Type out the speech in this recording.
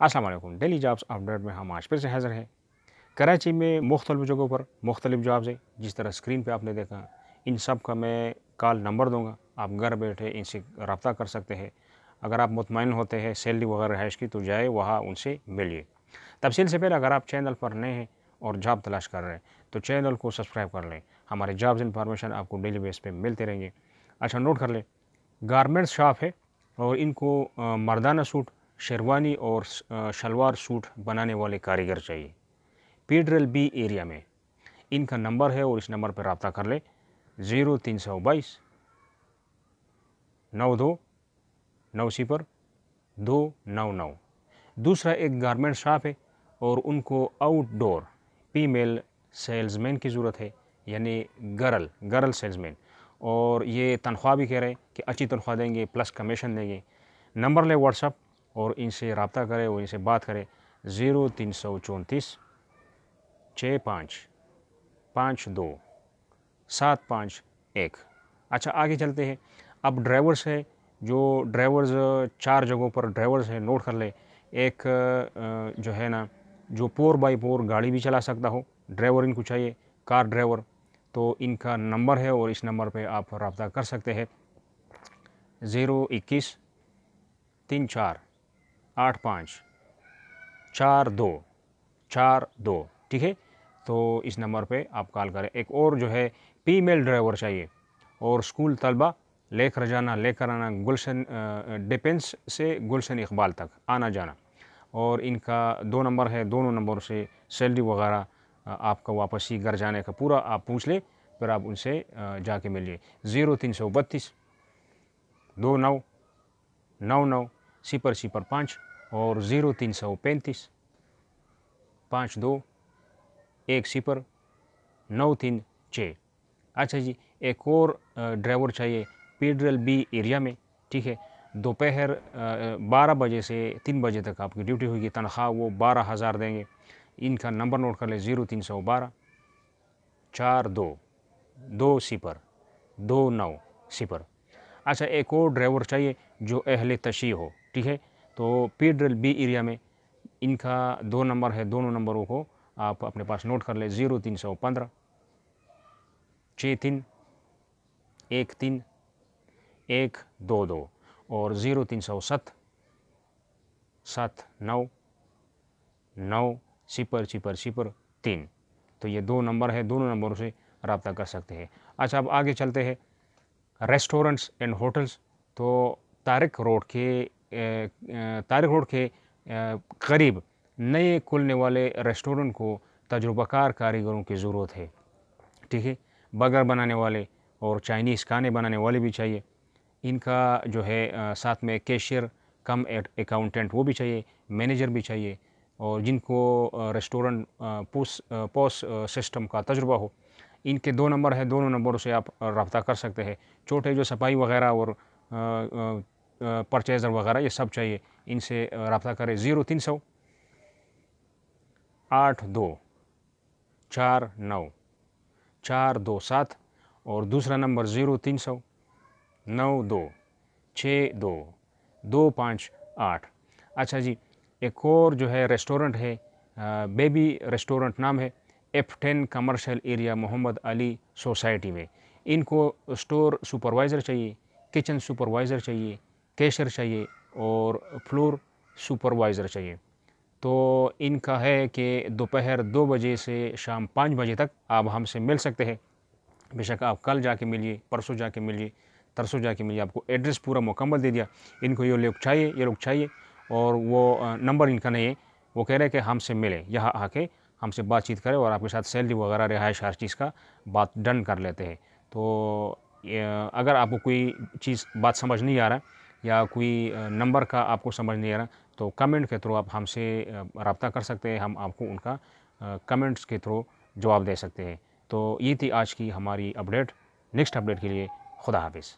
السلام علیکم، daily jobs update میں ہم آج پھر سے حاضر ہیں۔ کراچی میں مختلف جگہوں پر مختلف جابس ہیں، جس طرح اسکرین پہ آپ نے دیکھا۔ ان سب کا میں کال نمبر دوں گا، آپ گھر بیٹھے ان سے رابطہ کر سکتے ہیں۔ اگر آپ مطمئن ہوتے ہیں سیلری وغیرہ رہائش کی تو جائے وہاں ان سے ملیے۔ تفصیل سے پہلے اگر آپ چینل پر نئے ہیں اور جاب تلاش کر رہے ہیں تو چینل کو سبسکرائب کر لیں۔ ہمارے جابز انفارمیشن آپ کو ڈیلی بیس پہ ملتے رہیں گے۔ اچھا نوٹ کر لیں، گارمنٹس شاپ ہے اور ان کو مردانہ سوٹ، شیروانی اور شلوار سوٹ بنانے والے کاریگر چاہیے، پیڈرل بی ایریا میں۔ ان کا نمبر ہے اور اس نمبر پہ رابطہ کر لیں 0322 92 90 299۔ دوسرا ایک گارمنٹ شاپ ہے اور ان کو آؤٹ ڈور فیمیل سیلز مین کی ضرورت ہے، یعنی گرل سیلز مین، اور یہ تنخواہ بھی کہہ رہے ہیں کہ اچھی تنخواہ دیں گے پلس کمیشن دیں گے۔ نمبر لے واٹس اپ اور ان سے رابطہ کرے اور ان سے بات کرے 0334 65 52 751۔ اچھا آگے چلتے ہیں۔ اب ڈرائیورس ہے، جو ڈرائیورز 4 جگہوں پر ڈرائیورز ہیں، نوٹ کر لے۔ ایک جو ہے نا جو 4x4 گاڑی بھی چلا سکتا ہو، ڈرائیور ان کو چاہیے، کار ڈرائیور۔ تو ان کا نمبر ہے اور اس نمبر پہ آپ رابطہ کر سکتے ہیں 021 34 85 4242۔ ٹھیک ہے، تو اس نمبر پہ آپ کال کریں۔ ایک اور جو ہے فیمیل ڈرائیور چاہیے اور اسکول طلبہ لے کر جانا لے کر آنا، گلشن ڈیپینس سے گلشن اقبال تک آنا جانا، اور ان کا 2 نمبر ہے، دونوں نمبر سے سیلری وغیرہ آپ کا واپسی گھر جانے کا پورا آپ پوچھ لیں، پھر آپ ان سے جا کے ملیے 0332 29 99 005 اور 0335 52 10 936۔ اچھا جی، ایک اور ڈرائیور چاہیے پیڈرل بی ایریا میں۔ ٹھیک ہے، دوپہر 12 بجے سے 3 بجے تک آپ کی ڈیوٹی ہوگی، تنخواہ وہ 12,000 دیں گے۔ ان کا نمبر نوٹ کر لیں 0312 42 20 290۔ اچھا ایک اور ڈرائیور چاہیے جو اہل تشیع ہو۔ ٹھیک ہے، تو پیڈرل بی ایریا میں ان کا 2 نمبر ہے، دونوں نمبروں کو آپ اپنے پاس نوٹ کر لیں 0315 63 13 122 اور 0307 79 9 003۔ تو یہ 2 نمبر ہے، دونوں نمبروں سے رابطہ کر سکتے ہیں۔ اچھا اب آگے چلتے ہیں، ریسٹورنٹس اینڈ ہوٹلس۔ تو طارق روڈ کے قریب نئے کھلنے والے ریسٹورنٹ کو تجربہ کار کاریگروں کی ضرورت ہے۔ ٹھیک ہے، برگر بنانے والے اور چائنیز کھانے بنانے والے بھی چاہیے۔ ان کا جو ہے ساتھ میں کیشیئر کم اکاؤنٹنٹ وہ بھی چاہیے، مینیجر بھی چاہیے، اور جن کو ریسٹورنٹ پوس سسٹم کا تجربہ ہو۔ ان کے 2 نمبر ہے، دونوں نمبروں سے آپ رابطہ کر سکتے ہیں۔ چھوٹے جو صفائی وغیرہ اور پرچیزر وغیرہ یہ سب چاہیے، ان سے رابطہ کریں 0300 82 49 427 اور دوسرا نمبر 0300 92 62 258۔ اچھا جی، ایک اور جو ہے ریسٹورنٹ ہے، بیبی ریسٹورنٹ نام ہے، F10 کمرشل ایریا محمد علی سوسائٹی میں۔ ان کو اسٹور سپروائزر چاہیے، کچن سپروائزر چاہیے، کیشر چاہیے اور فلور سپروائزر چاہیے۔ تو ان کا ہے کہ دوپہر 2 بجے سے شام 5 بجے تک آپ ہم سے مل سکتے ہیں۔ بے شک آپ کل جا کے ملیے، پرسوں جا کے ملیے، ترسوں جا کے ملیے۔ آپ کو ایڈریس پورا مکمل دے دیا۔ ان کو یہ لوگ چاہیے اور وہ نمبر ان کا نہیں ہے، وہ کہہ رہے کہ ہم سے ملے، یہاں آ کے ہم سے بات چیت کرے اور آپ کے ساتھ سیلری وغیرہ رہائش ہر چیز کا بات ڈن کر لیتے ہیں۔ تو اگر آپ کو کوئی چیز بات سمجھ نہیں آ رہا یا کوئی نمبر کا آپ کو سمجھ نہیں آ رہا تو کمنٹ کے تھرو آپ ہم سے رابطہ کر سکتے ہیں، ہم آپ کو ان کا کمنٹس کے تھرو جواب دے سکتے ہیں۔ تو یہ تھی آج کی ہماری اپڈیٹ۔ نیکسٹ اپڈیٹ کے لیے خدا حافظ۔